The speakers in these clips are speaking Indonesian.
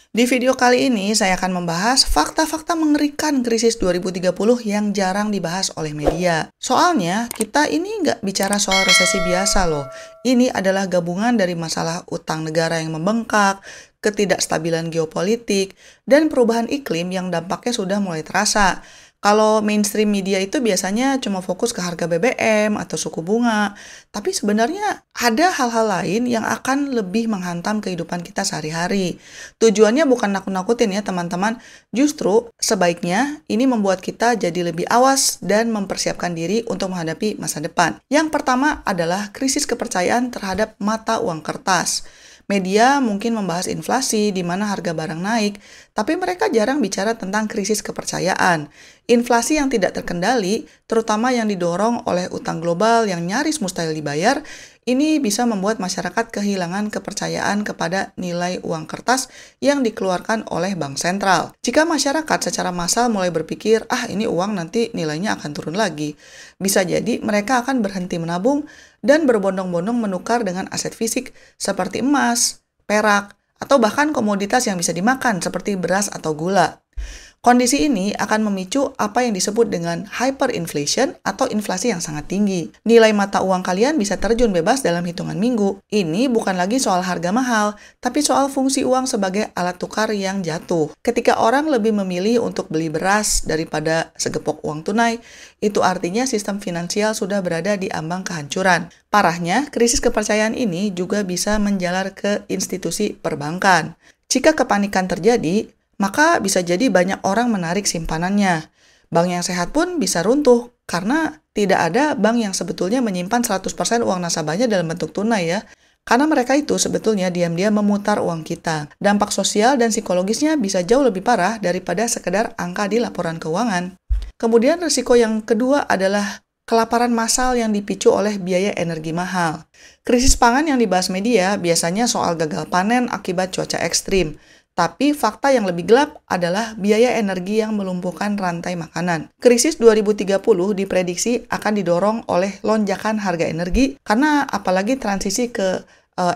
Di video kali ini saya akan membahas fakta-fakta mengerikan krisis 2030 yang jarang dibahas oleh media. Soalnya kita ini nggak bicara soal resesi biasa loh. Ini adalah gabungan dari masalah utang negara yang membengkak, ketidakstabilan geopolitik, dan perubahan iklim yang dampaknya sudah mulai terasa. Kalau mainstream media itu biasanya cuma fokus ke harga BBM atau suku bunga, tapi sebenarnya ada hal-hal lain yang akan lebih menghantam kehidupan kita sehari-hari. Tujuannya bukan nakut-nakutin ya teman-teman, justru sebaiknya ini membuat kita jadi lebih awas dan mempersiapkan diri untuk menghadapi masa depan. Yang pertama adalah krisis kepercayaan terhadap mata uang kertas. Media mungkin membahas inflasi di mana harga barang naik, tapi mereka jarang bicara tentang krisis kepercayaan. Inflasi yang tidak terkendali, terutama yang didorong oleh utang global yang nyaris mustahil dibayar, ini bisa membuat masyarakat kehilangan kepercayaan kepada nilai uang kertas yang dikeluarkan oleh bank sentral. Jika masyarakat secara massal mulai berpikir, ini uang nanti nilainya akan turun lagi, bisa jadi mereka akan berhenti menabung dan berbondong-bondong menukar dengan aset fisik seperti emas, perak, atau bahkan komoditas yang bisa dimakan seperti beras atau gula. Kondisi ini akan memicu apa yang disebut dengan hyperinflation atau inflasi yang sangat tinggi. Nilai mata uang kalian bisa terjun bebas dalam hitungan minggu. Ini bukan lagi soal harga mahal, tapi soal fungsi uang sebagai alat tukar yang jatuh. Ketika orang lebih memilih untuk beli beras daripada segepok uang tunai, itu artinya sistem finansial sudah berada di ambang kehancuran. Parahnya, krisis kepercayaan ini juga bisa menjalar ke institusi perbankan. Jika kepanikan terjadi, maka bisa jadi banyak orang menarik simpanannya. Bank yang sehat pun bisa runtuh karena tidak ada bank yang sebetulnya menyimpan 100% uang nasabahnya dalam bentuk tunai ya. Karena mereka itu sebetulnya diam-diam memutar uang kita. Dampak sosial dan psikologisnya bisa jauh lebih parah daripada sekedar angka di laporan keuangan. Kemudian risiko yang kedua adalah kelaparan massal yang dipicu oleh biaya energi mahal. Krisis pangan yang dibahas media biasanya soal gagal panen akibat cuaca ekstrim. Tapi fakta yang lebih gelap adalah biaya energi yang melumpuhkan rantai makanan. Krisis 2030 diprediksi akan didorong oleh lonjakan harga energi karena apalagi transisi ke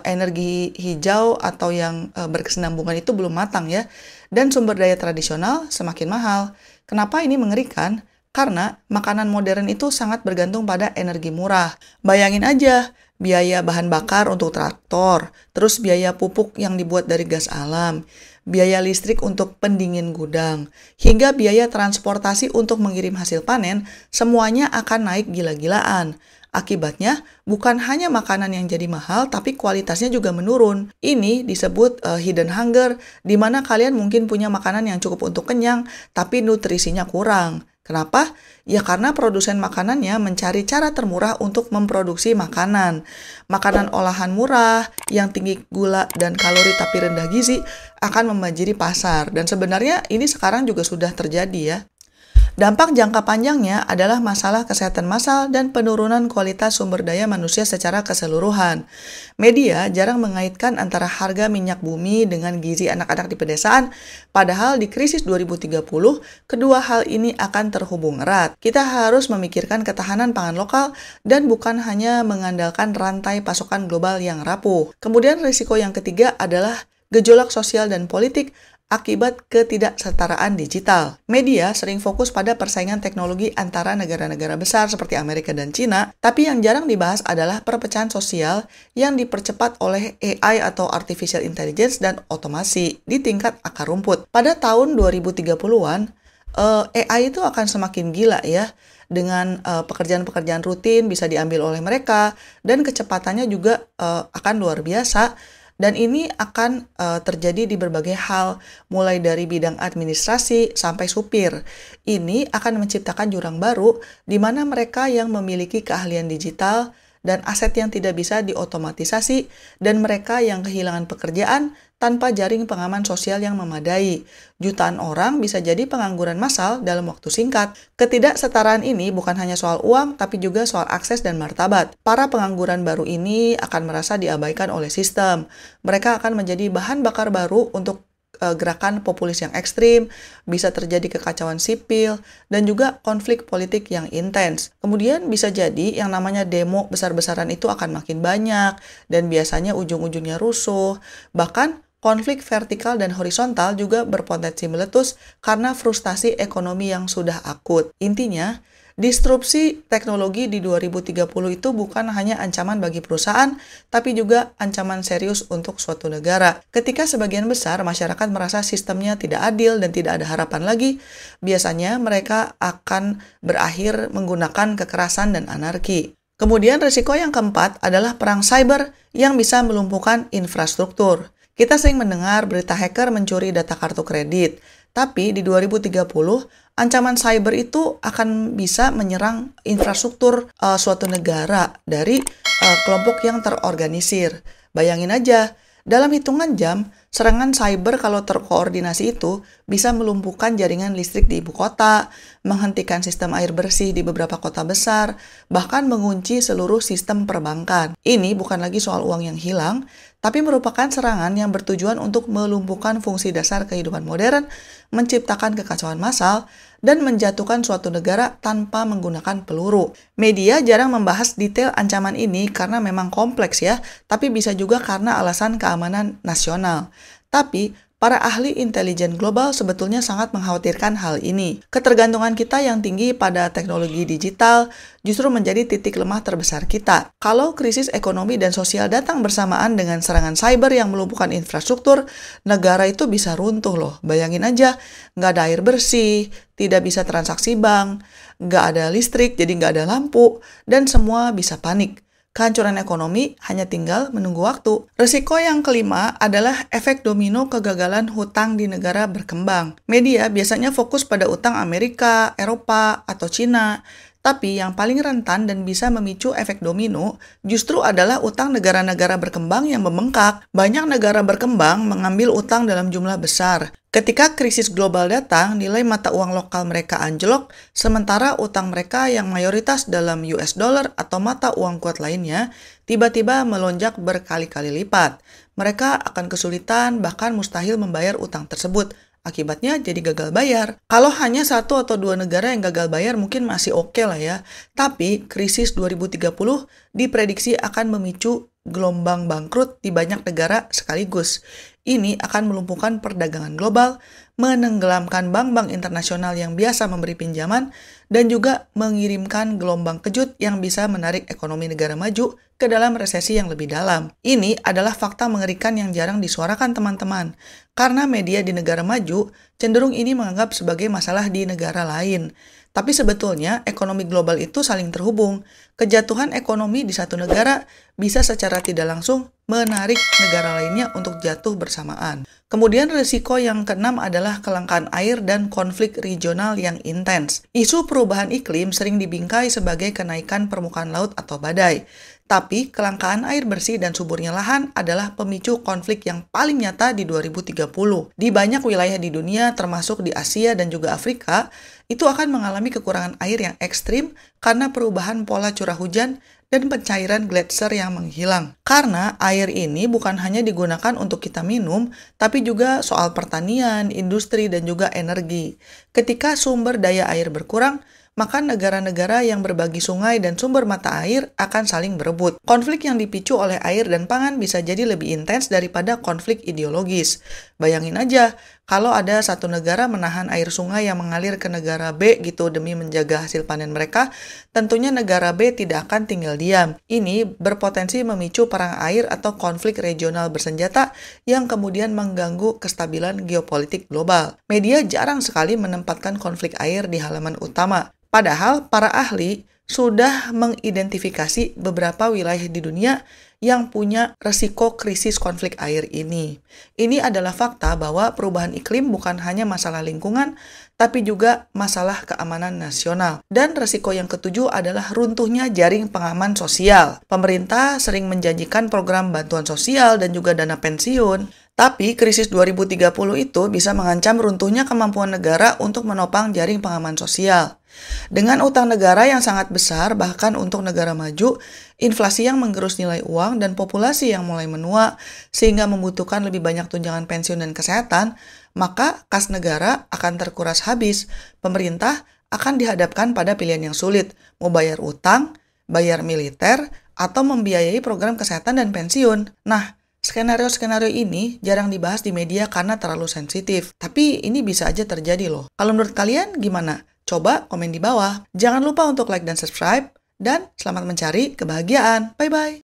energi hijau atau yang berkesinambungan itu belum matang ya. Dan sumber daya tradisional semakin mahal. Kenapa ini mengerikan? Karena makanan modern itu sangat bergantung pada energi murah. Bayangin aja, biaya bahan bakar untuk traktor, terus biaya pupuk yang dibuat dari gas alam, biaya listrik untuk pendingin gudang, hingga biaya transportasi untuk mengirim hasil panen, semuanya akan naik gila-gilaan. Akibatnya, bukan hanya makanan yang jadi mahal, tapi kualitasnya juga menurun. Ini disebut hidden hunger, di mana kalian mungkin punya makanan yang cukup untuk kenyang, tapi nutrisinya kurang. Kenapa? Ya karena produsen makanannya mencari cara termurah untuk memproduksi makanan. Makanan olahan murah, yang tinggi gula dan kalori tapi rendah gizi, akan membanjiri pasar. Dan sebenarnya ini sekarang juga sudah terjadi ya. Dampak jangka panjangnya adalah masalah kesehatan massal dan penurunan kualitas sumber daya manusia secara keseluruhan. Media jarang mengaitkan antara harga minyak bumi dengan gizi anak-anak di pedesaan, padahal di krisis 2030, kedua hal ini akan terhubung erat. Kita harus memikirkan ketahanan pangan lokal dan bukan hanya mengandalkan rantai pasokan global yang rapuh. Kemudian risiko yang ketiga adalah gejolak sosial dan politik akibat ketidaksetaraan digital. Media sering fokus pada persaingan teknologi antara negara-negara besar seperti Amerika dan Cina, tapi yang jarang dibahas adalah perpecahan sosial yang dipercepat oleh AI atau Artificial Intelligence dan otomasi di tingkat akar rumput. Pada tahun 2030-an, AI itu akan semakin gila ya, dengan pekerjaan-pekerjaan rutin bisa diambil oleh mereka, dan kecepatannya juga akan luar biasa. Dan ini akan terjadi di berbagai hal, mulai dari bidang administrasi sampai supir. Ini akan menciptakan jurang baru, di mana mereka yang memiliki keahlian digital dan aset yang tidak bisa diotomatisasi, dan mereka yang kehilangan pekerjaan tanpa jaring pengaman sosial yang memadai. Jutaan orang bisa jadi pengangguran massal dalam waktu singkat. Ketidaksetaraan ini bukan hanya soal uang, tapi juga soal akses dan martabat. Para pengangguran baru ini akan merasa diabaikan oleh sistem. Mereka akan menjadi bahan bakar baru untuk gerakan populis yang ekstrim, bisa terjadi kekacauan sipil, dan juga konflik politik yang intens. Kemudian bisa jadi yang namanya demo besar-besaran itu akan makin banyak, dan biasanya ujung-ujungnya rusuh. Bahkan konflik vertikal dan horizontal juga berpotensi meletus karena frustasi ekonomi yang sudah akut. Intinya, disrupsi teknologi di 2030 itu bukan hanya ancaman bagi perusahaan, tapi juga ancaman serius untuk suatu negara. Ketika sebagian besar masyarakat merasa sistemnya tidak adil dan tidak ada harapan lagi, biasanya mereka akan berakhir menggunakan kekerasan dan anarki. Kemudian risiko yang keempat adalah perang cyber yang bisa melumpuhkan infrastruktur. Kita sering mendengar berita hacker mencuri data kartu kredit, tapi di 2030, ancaman cyber itu akan bisa menyerang infrastruktur suatu negara dari kelompok yang terorganisir. Bayangin aja, dalam hitungan jam, serangan cyber kalau terkoordinasi itu bisa melumpuhkan jaringan listrik di ibu kota, menghentikan sistem air bersih di beberapa kota besar, bahkan mengunci seluruh sistem perbankan. Ini bukan lagi soal uang yang hilang, tapi merupakan serangan yang bertujuan untuk melumpuhkan fungsi dasar kehidupan modern, menciptakan kekacauan massal, dan menjatuhkan suatu negara tanpa menggunakan peluru. Media jarang membahas detail ancaman ini karena memang kompleks ya, tapi bisa juga karena alasan keamanan nasional. Tapi, para ahli intelijen global sebetulnya sangat mengkhawatirkan hal ini. Ketergantungan kita yang tinggi pada teknologi digital justru menjadi titik lemah terbesar kita. Kalau krisis ekonomi dan sosial datang bersamaan dengan serangan cyber yang melumpuhkan infrastruktur, negara itu bisa runtuh loh. Bayangin aja, nggak ada air bersih, tidak bisa transaksi bank, nggak ada listrik, jadi nggak ada lampu, dan semua bisa panik. Kehancuran ekonomi hanya tinggal menunggu waktu. Risiko yang kelima adalah efek domino kegagalan hutang di negara berkembang. Media biasanya fokus pada utang Amerika, Eropa, atau Cina. Tapi yang paling rentan dan bisa memicu efek domino justru adalah utang negara-negara berkembang yang membengkak. Banyak negara berkembang mengambil utang dalam jumlah besar. Ketika krisis global datang, nilai mata uang lokal mereka anjlok, sementara utang mereka yang mayoritas dalam US dollar atau mata uang kuat lainnya tiba-tiba melonjak berkali-kali lipat. Mereka akan kesulitan, bahkan mustahil membayar utang tersebut. Akibatnya jadi gagal bayar. Kalau hanya satu atau dua negara yang gagal bayar mungkin masih oke lah ya. Tapi krisis 2030 diprediksi akan memicu gelombang bangkrut di banyak negara sekaligus. Ini akan melumpuhkan perdagangan global, menenggelamkan bank-bank internasional yang biasa memberi pinjaman, dan juga mengirimkan gelombang kejut yang bisa menarik ekonomi negara maju ke dalam resesi yang lebih dalam. Ini adalah fakta mengerikan yang jarang disuarakan teman-teman, karena media di negara maju cenderung ini menganggap sebagai masalah di negara lain. Tapi sebetulnya ekonomi global itu saling terhubung. Kejatuhan ekonomi di satu negara bisa secara tidak langsung menarik negara lainnya untuk jatuh bersamaan. Kemudian risiko yang keenam adalah kelangkaan air dan konflik regional yang intens. Isu perubahan iklim sering dibingkai sebagai kenaikan permukaan laut atau badai. Tapi kelangkaan air bersih dan suburnya lahan adalah pemicu konflik yang paling nyata di 2030. Di banyak wilayah di dunia, termasuk di Asia dan juga Afrika, itu akan mengalami kekurangan air yang ekstrim karena perubahan pola curah hujan dan pencairan gletser yang menghilang. Karena air ini bukan hanya digunakan untuk kita minum, tapi juga soal pertanian, industri, dan juga energi. Ketika sumber daya air berkurang, maka negara-negara yang berbagi sungai dan sumber mata air akan saling berebut. Konflik yang dipicu oleh air dan pangan bisa jadi lebih intens daripada konflik ideologis. Bayangin aja, kalau ada satu negara menahan air sungai yang mengalir ke negara B gitu demi menjaga hasil panen mereka, tentunya negara B tidak akan tinggal diam. Ini berpotensi memicu perang air atau konflik regional bersenjata yang kemudian mengganggu kestabilan geopolitik global. Media jarang sekali menempatkan konflik air di halaman utama. Padahal para ahli sudah mengidentifikasi beberapa wilayah di dunia yang punya resiko krisis konflik air ini. Ini adalah fakta bahwa perubahan iklim bukan hanya masalah lingkungan, tapi juga masalah keamanan nasional. Dan resiko yang ketujuh adalah runtuhnya jaring pengaman sosial. Pemerintah sering menjanjikan program bantuan sosial dan juga dana pensiun. Tapi krisis 2030 itu bisa mengancam runtuhnya kemampuan negara untuk menopang jaring pengaman sosial. Dengan utang negara yang sangat besar, bahkan untuk negara maju, inflasi yang menggerus nilai uang dan populasi yang mulai menua, sehingga membutuhkan lebih banyak tunjangan pensiun dan kesehatan, maka kas negara akan terkuras habis. Pemerintah akan dihadapkan pada pilihan yang sulit, mau bayar utang, bayar militer, atau membiayai program kesehatan dan pensiun. Nah, Skenario-skenario ini jarang dibahas di media karena terlalu sensitif. Tapi ini bisa aja terjadi loh. Kalau menurut kalian gimana? Coba komen di bawah. Jangan lupa untuk like dan subscribe. Dan selamat mencari kebahagiaan. Bye-bye.